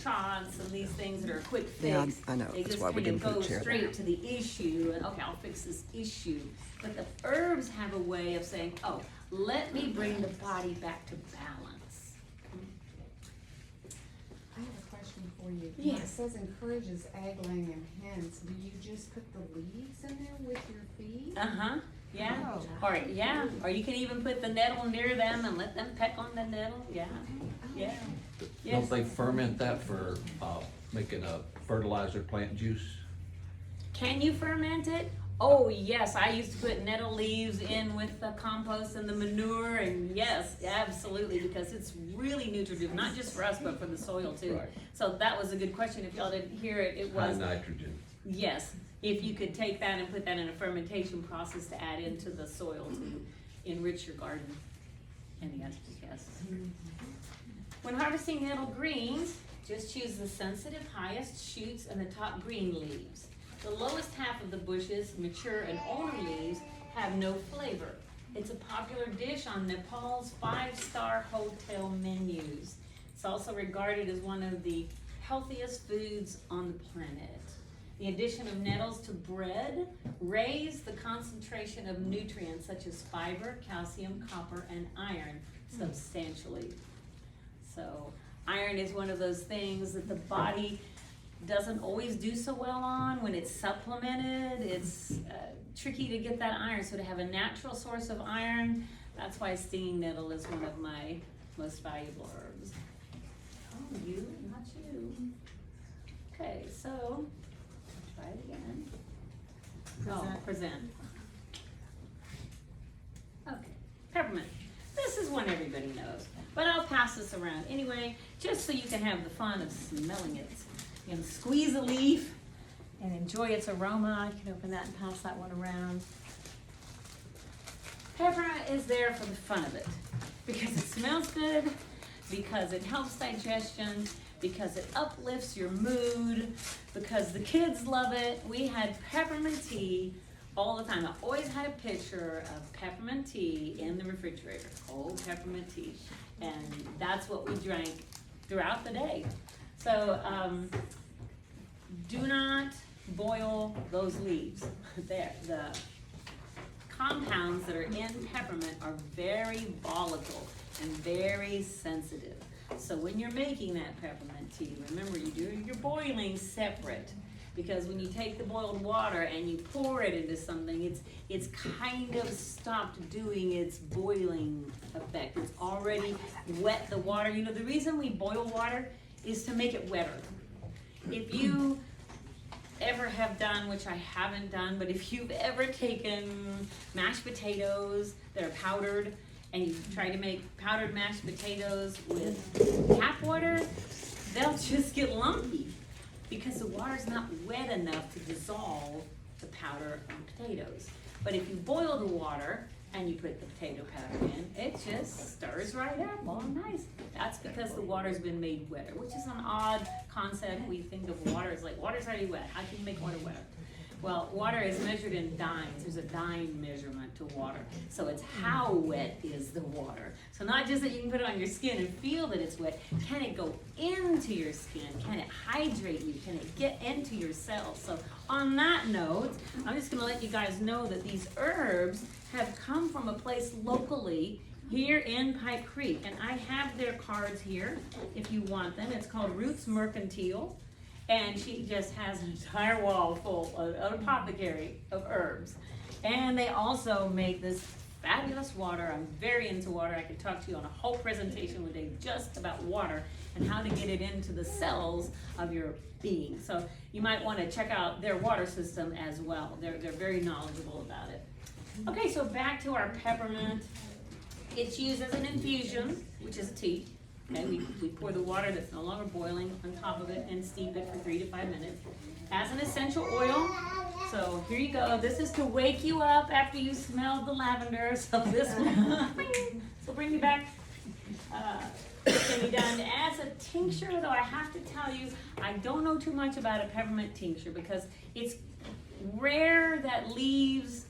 shots and these things that are a quick fix. Yeah, I know. They That's just why we kind of didn't put go a chair straight there. to the issue, and okay, I'll fix this issue. But the herbs have a way of saying, oh, let me bring the body back to balance. I have a question for you. Yes. When it says encourages egg laying and hens, do you just put the leaves in there with your feed? Uh-huh, yeah. Oh. Or, yeah, or you can even put the nettle near them and let them peck on the nettle, yeah, yeah. Yes. Don't they ferment that for, making a fertilizer plant juice? Can you ferment it? Oh, yes, I used to put nettle leaves in with the compost and the manure, and yes, absolutely, because it's really nutritive, not just for us, but for the soil too. Right. So that was a good question, if y'all didn't hear it, it High was, nitrogen. yes, if you could take that and put that in a fermentation process to add into the soil to enrich your garden. And the answer is yes. When harvesting nettle greens, just choose the sensitive highest shoots and the top green leaves. The lowest half of the bushes, mature and older leaves, have no flavor. It's a popular dish on Nepal's 5-star hotel menus. It's also regarded as one of the healthiest foods on the planet. The addition of nettles to bread raise the concentration of nutrients such as fiber, calcium, copper, and iron substantially. So iron is one of those things that the body doesn't always do so well on. When it's supplemented, it's tricky to get that iron. So to have a natural source of iron, that's why stinging nettle is one of my most valuable herbs. Oh, you, not you. Okay, so try it again. Present. Okay, peppermint. This is one everybody knows, but I'll pass this around anyway, just so you can have the fun of smelling it. You can squeeze a leaf and enjoy its aroma. I can open that and pass that one around. Peppermint is there for the fun of it, because it smells good, because it helps digestion, because it uplifts your mood, because the kids love it. We had peppermint tea all the time. I always had a picture of peppermint tea in the refrigerator, cold peppermint tea, and that's what we drank throughout the day. So do not boil those leaves. There, the compounds that are in peppermint are very volatile and very sensitive. So when you're making that peppermint tea, remember you do your boiling separate, because when you take the boiled water and you pour it into something, it's kind of stopped doing its boiling effect. It's already wet the water. You know, the reason we boil water is to make it wetter. If you ever have done, which I haven't done, but if you've ever taken mashed potatoes that are powdered and you try to make powdered mashed potatoes with tap water, they'll just get lumpy because the water's not wet enough to dissolve the powder on potatoes. But if you boil the water and you put the potato powder in, it just stirs right up all nice. That's because the water's been made wetter, which is an odd concept. We think of water as like, water's already wet. How can you make water wetter? Well, water is measured in dynes. There's a dyne measurement to water. So it's how wet is the water. So not just that you can put it on your skin and feel that it's wet. Can it go into your skin? Can it hydrate you? Can it get into your cells? So on that note, I'm just gonna let you guys know that these herbs have come from a place locally here in Pipe Creek. And I have their cards here if you want them. It's called Roots Mercantile. And she just has an entire wall full of an apothecary of herbs. And they also make this fabulous water. I'm very into water. I could talk to you on a whole presentation one day just about water and how to get it into the cells of your being. So you might want to check out their water system as well. They're very knowledgeable about it. Okay, so back to our peppermint. It's used as an infusion, which is a tea. Okay, we pour the water that's no longer boiling on top of it and steep it for 3 to 5 minutes. As an essential oil, so here you go. This is to wake you up after you smelled the lavender. So this will bring you back. It can be done as a tincture, though I have to tell you, I don't know too much about a peppermint tincture because it's rare that leaves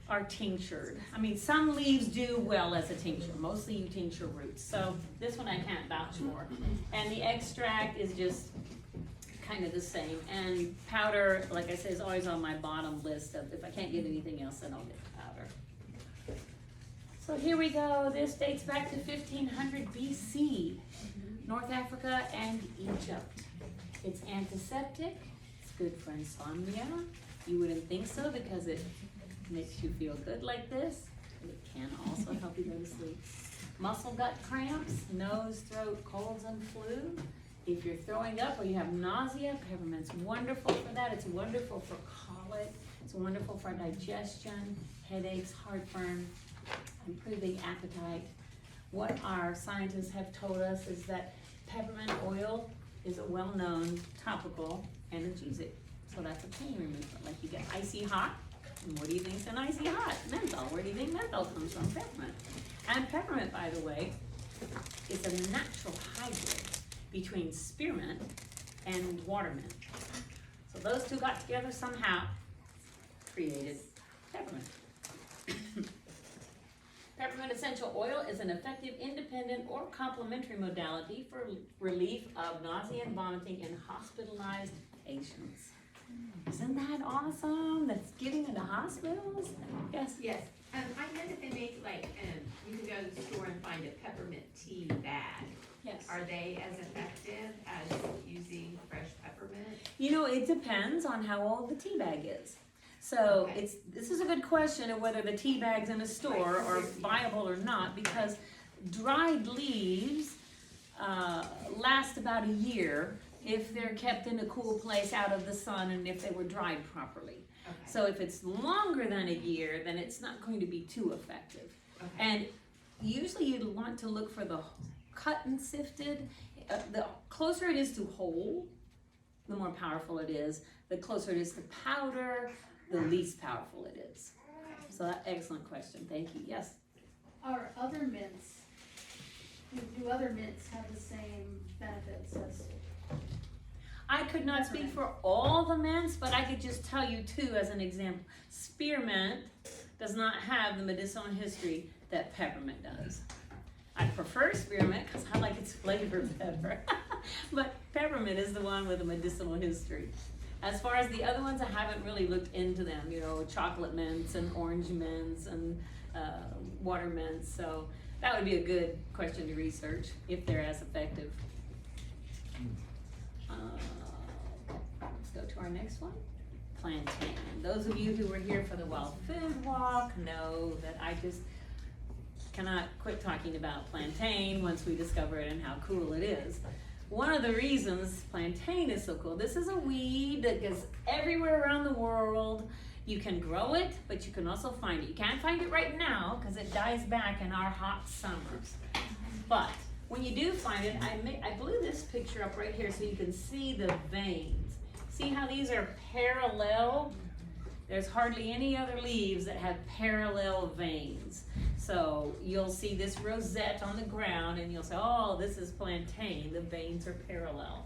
are tinctured. I mean, some leaves do well as a tincture. Mostly you tincture roots. So this one I can't vouch for. And the extract is just kind of the same. And powder, like I said, is always on my bottom list of if I can't get anything else, then I'll get powder. So here we go. This dates back to 1500 BC, North Africa and Egypt. It's antiseptic. It's good for insomnia. You wouldn't think so because it makes you feel good like this. It can also help you go to sleep. Muscle gut cramps, nose, throat, colds, and flu. If you're throwing up or you have nausea, peppermint's wonderful for that. It's wonderful for colic. It's wonderful for digestion, headaches, heartburn, improving appetite. What our scientists have told us is that peppermint oil is a well-known topical analgesic. So that's a pain remover. Like you get icy hot. And what do you think's an icy hot? Menthol. Where do you think menthol comes from? Peppermint. And peppermint, by the way, is a natural hybrid between spearmint and watermint. So those two got together somehow, created peppermint. Peppermint essential oil is an effective independent or complementary modality for relief of nausea and vomiting in hospitalized patients. Isn't that awesome? That's getting into hospitals? Yes. Yes, I know that they make like, you can go to the store and find a peppermint tea bag. Yes. Are they as effective as using fresh peppermint? You know, it depends on how old the tea bag is. So Okay. this is a good question of whether the tea bags in a store Right. are viable or not, because dried leaves last about a year if they're kept in a cool place out of the sun and if they were dried properly. Okay. So if it's longer than a year, then it's not going to be too effective. Okay. And usually you'd want to look for the cut and sifted. The closer it is to whole, the more powerful it is. The closer it is to powder, the least powerful it is. So that excellent question. Thank you. Yes. Are other mints, do other mints have the same benefits as? I could not speak for all the mints, but I could just tell you two as an example. Spearmint does not have the medicinal history that peppermint does. I prefer spearmint because I like its flavor better. But peppermint is the one with a medicinal history. As far as the other ones, I haven't really looked into them. You know, chocolate mints and orange mints and water mints. So that would be a good question to research if they're as effective. Let's go to our next one. Plantain. Those of you who were here for the Wild Food Walk know that I just cannot quit talking about plantain once we discover it and how cool it is. One of the reasons plantain is so cool, this is a weed that goes everywhere around the world. You can grow it, but you can also find it. You can't find it right now because it dies back in our hot summers. But when you do find it, I blew this picture up right here so you can see the veins. See how these are parallel? There's hardly any other leaves that have parallel veins. So you'll see this rosette on the ground and you'll say, oh, this is plantain. The veins are parallel.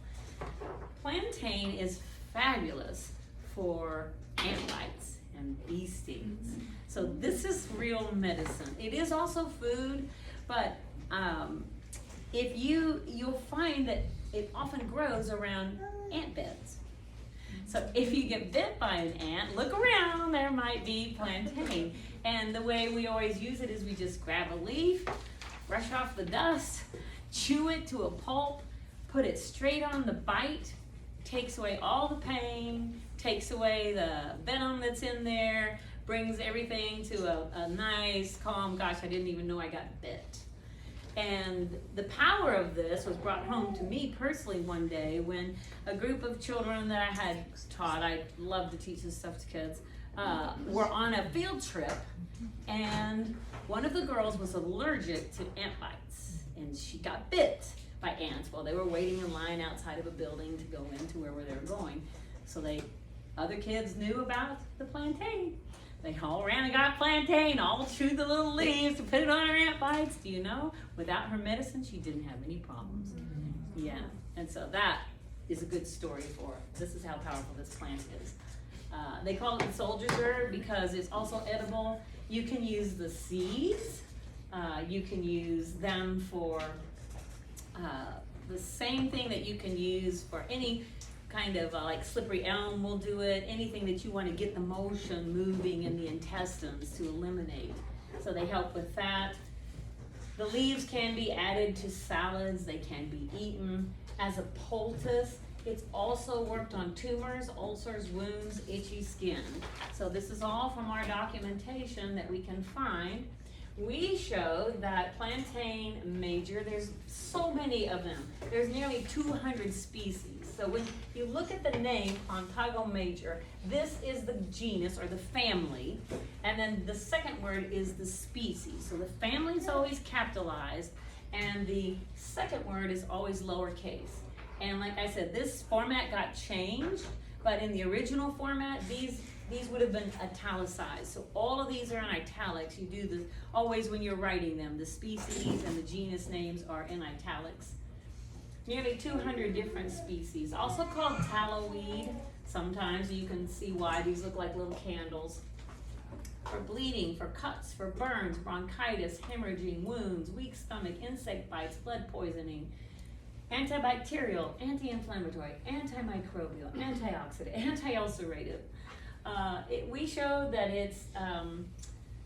Plantain is fabulous for ant bites and bee stings. So this is real medicine. It is also food, but you'll find that it often grows around ant beds. So if you get bit by an ant, look around, there might be plantain. And the way we always use it is we just grab a leaf, brush off the dust, chew it to a pulp, put it straight on the bite, takes away all the pain, takes away the venom that's in there, brings everything to a nice, calm, gosh, I didn't even know I got bit. And the power of this was brought home to me personally one day when a group of children that I had taught, I love to teach this stuff to kids, were on a field trip, and one of the girls was allergic to ant bites, and she got bit by ants while they were waiting in line outside of a building to go into where they were going. So other kids knew about the plantain. They all ran and got plantain, all chewed the little leaves to put it on her ant bites. Do you know? Without her medicine, she didn't have any problems. Yeah, and so that is a good story for her. This is how powerful this plant is. They call it the soldier's herb because it's also edible. You can use the seeds. You can use them for the same thing that you can use for any kind of like slippery elm will do it, anything that you want to get the motion moving in the intestines to eliminate. So they help with that. The leaves can be added to salads, they can be eaten as a poultice. It's also worked on tumors, ulcers, wounds, itchy skin. So this is all from our documentation that we can find. We showed that plantain major, there's so many of them. There's nearly 200 species. So when you look at the name Plantago major, this is the genus or the family, and then the second word is the species. So the family is always capitalized, and the second word is always lowercase. And like I said, this format got changed, but in the original format, these would have been italicized. So all of these are in italics. You do this always when you're writing them. The species and the genus names are in italics. Nearly 200 different species, also called talloweed. Sometimes you can see why these look like little candles. For bleeding, for cuts, for burns, bronchitis, hemorrhaging, wounds, weak stomach, insect bites, blood poisoning, antibacterial, anti-inflammatory, antimicrobial, antioxidant, anti-ulcerative. We showed that it's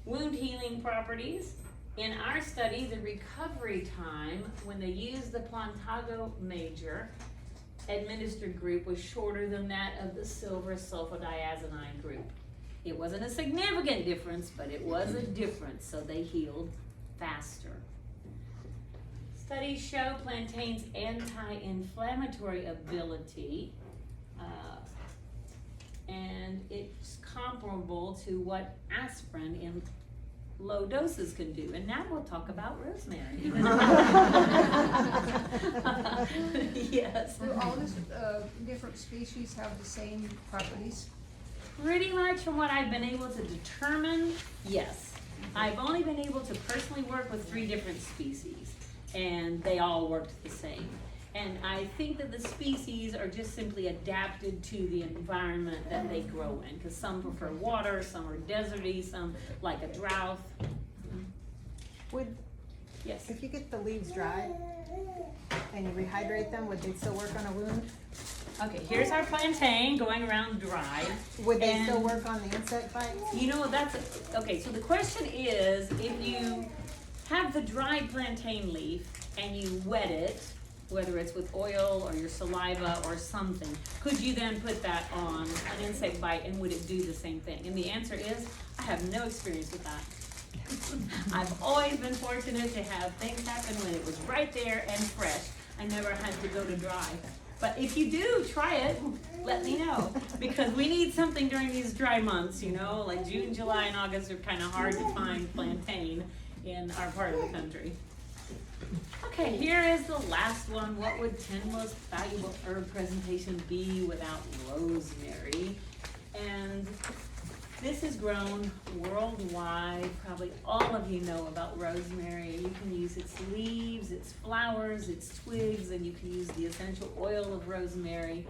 wound healing properties. In our study, the recovery time when they used the Plantago major administered group was shorter than that of the silver sulfodiazepine group. It wasn't a significant difference, but it was a difference, so they healed faster. Studies show plantain's anti-inflammatory ability, and it's comparable to what aspirin in low doses can do. And now we'll talk about rosemary. Yes. Do all the different species have the same properties? Pretty much from what I've been able to determine, yes. I've only been able to personally work with 3 different species, and they all worked the same. And I think that the species are just simply adapted to the environment that they grow in, because some prefer water, some are deserty, some like a drought. Yes. If you get the leaves dry and you rehydrate them, would they still work on a wound? Okay, here's our plantain going around dry. Would they And- still work on the insect bites? You know, okay, so the question is, if you have the dried plantain leaf and you wet it, whether it's with oil or your saliva or something, could you then put that on an insect bite and would it do the same thing? And the answer is, I have no experience with that. I've always been fortunate to have things happen when it was right there and fresh. I never had to go to dry. But if you do, try it, let me know. Because we need something during these dry months, you know, like June, July, and August are kind of hard to find plantain in our part of the country. Okay, here is the last one. What would 10 most valuable herb presentation be without rosemary? And this is grown worldwide. Probably all of you know about rosemary. You can use its leaves, its flowers, its twigs, and you can use the essential oil of rosemary.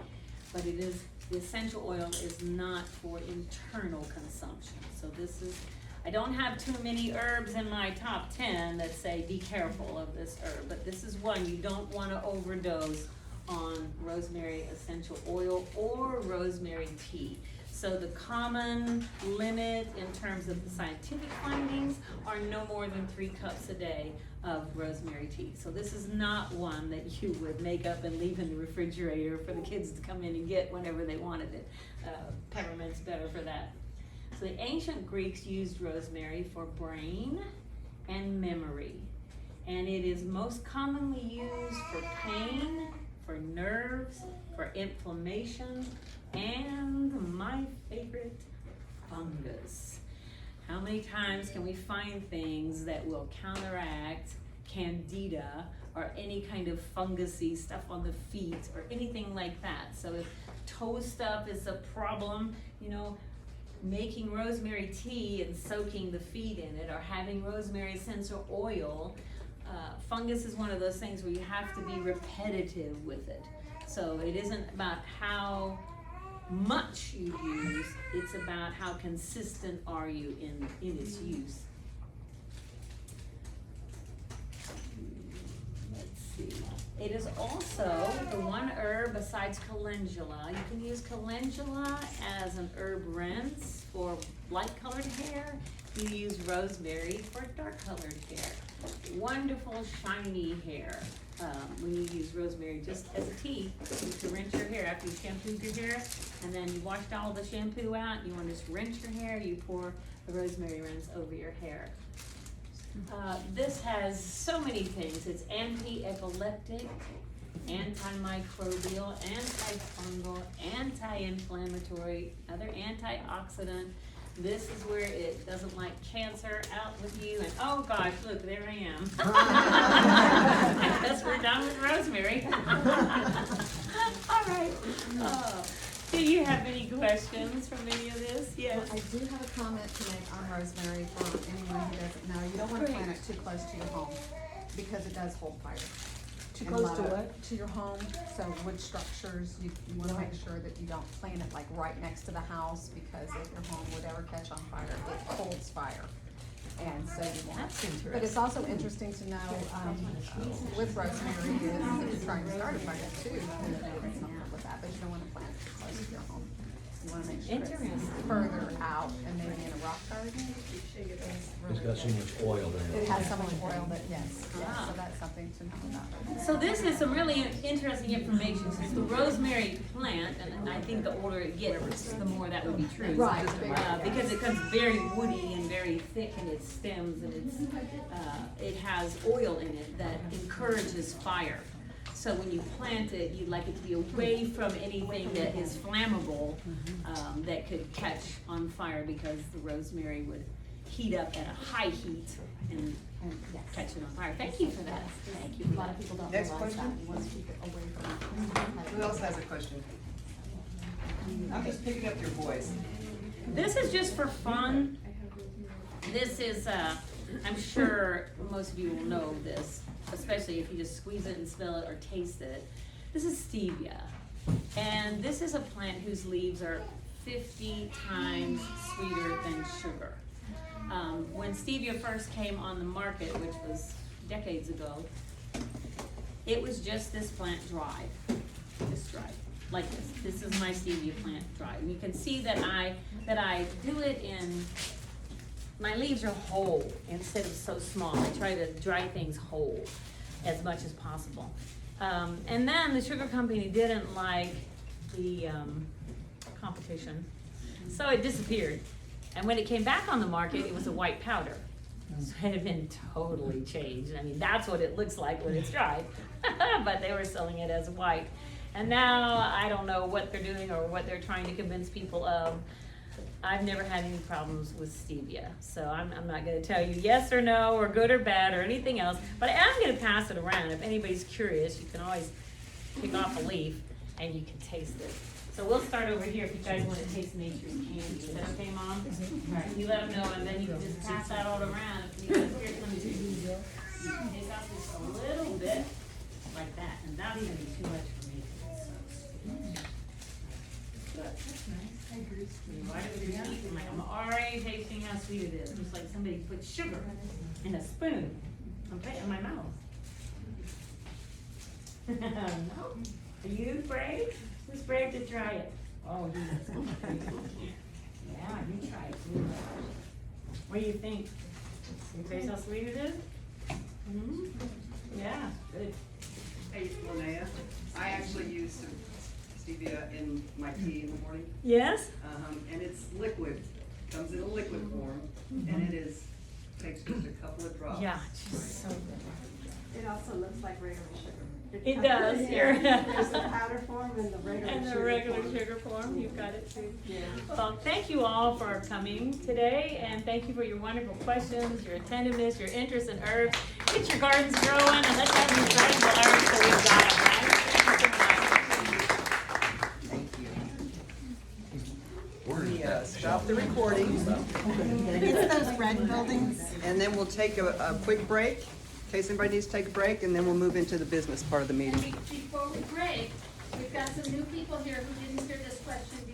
But the essential oil is not for internal consumption. So this is, I don't have too many herbs in my top 10 that say be careful of this herb, but this is one. You don't want to overdose on rosemary essential oil or rosemary tea. So the common limit in terms of the scientific findings are no more than 3 cups a day of rosemary tea. So this is not one that you would make up and leave in the refrigerator for the kids to come in and get whenever they wanted it. Peppermint's better for that. So the ancient Greeks used rosemary for brain and memory. And it is most commonly used for pain, for nerves, for inflammation, and my favorite, fungus. How many times can we find things that will counteract candida or any kind of fungusy stuff on the feet or anything like that? So if toe stuff is a problem, you know, making rosemary tea and soaking the feet in it or having rosemary essential oil, fungus is one of those things where you have to be repetitive with it. So it isn't about how much you use, it's about how consistent are you in its use. Let's see. It is also the one herb besides calendula. You can use calendula as an herb rinse for light colored hair. You use rosemary for dark colored hair. Wonderful shiny hair. When you use rosemary just as a tea, to rinse your hair after you shampooed your hair, and then you washed all the shampoo out, and you want to just rinse your hair, you pour the rosemary rinse over your hair. This has so many things. It's anti-epileptic, antimicrobial, antifungal, anti-inflammatory, other antioxidant. This is where it doesn't like cancer out with you, and oh gosh, look, there I am. I guess we're done with rosemary. All right. Do you have any questions from any of this? Yes. I do have a comment to make on rosemary for anyone who doesn't know. You don't want to plant it too close to your home because it does hold fire. Too And close a to lot of- what? To your home, so wood structures, you want to make sure that you don't plant it like right next to the house, because if your home would ever catch on fire, it holds fire. And so you want. That's interesting. But it's also interesting to know, with rosemary, is if you're trying to start a fire too, you can do something with that, but you don't want to plant it close to your home. You want to make sure it's Interesting. further out and maybe in a rock garden. It's got so much oil in It it. has so much oil that, yes, Wow. so that's something to know about. So this is some really interesting information, since the rosemary plant, and I think the older it gets, the more that would be true. Right. Because it becomes very woody and very thick in its stems, and it has oil in it that encourages fire. So when you plant it, you'd like it to be away from anything that is flammable, that could catch on fire, because the rosemary would heat up at a high heat and catch it on fire. Thank you for that. Thank you. A lot of people don't Next realize that, question? you want to keep it away from. Who else has a question? I'm just picking up your voice. This is just for fun. This is, I'm sure most of you will know this, especially if you just squeeze it and smell it or taste it. This is stevia. And this is a plant whose leaves are 50 times sweeter than sugar. When stevia first came on the market, which was decades ago, it was just this plant dried, just dried, like this. This is my stevia plant dried. And you can see that I do it in, my leaves are whole instead of so small. I try to dry things whole as much as possible. And then the sugar company didn't like the competition, so it disappeared. And when it came back on the market, it was a white powder. So it had been totally changed. I mean, that's what it looks like when it's dried, but they were selling it as white. And now I don't know what they're doing or what they're trying to convince people of. I've never had any problems with stevia, so I'm not gonna tell you yes or no, or good or bad, or anything else, but I am gonna pass it around. If anybody's curious, you can always pick off a leaf and you can taste it. So we'll start over here if you guys wanna taste nature's candy. Is that okay, Mom? All right, you let them know, and then you can just pass that all around. If you guys, here's some too. You can take out just a little bit, like that, and that's gonna be too much for me. Right over your teeth, and like, I'm already tasting how sweet it is, just like somebody put sugar in a spoon. I'm putting it in my mouth. No? Are you brave? Who's brave to try it? Oh, you. Yeah, you try it. What do you think? You taste how sweet it is? Mm-hmm. Yeah, good. Hey, Lynea, I actually use some stevia in my tea in the morning, Yes? and it's liquid, comes in a liquid form, and it takes just a couple of drops. Yeah, just so good. It also looks like regular sugar. It does, Yeah. yeah. There's the powder form and the regular sugar. And the regular form. sugar form, you've got it too. Yeah. Well, thank you all for coming today, and thank you for your wonderful questions, your attentiveness, your interest in herbs. Get your gardens growing, and let's have these valuable herbs so we've got them, right? Thank you so much. We stop the recording, It's those red buildings. and then we'll take a quick break, in case anybody needs to take a break, and then we'll move into the business part of the meeting. Before we break, we've got some new people here who didn't hear this question before.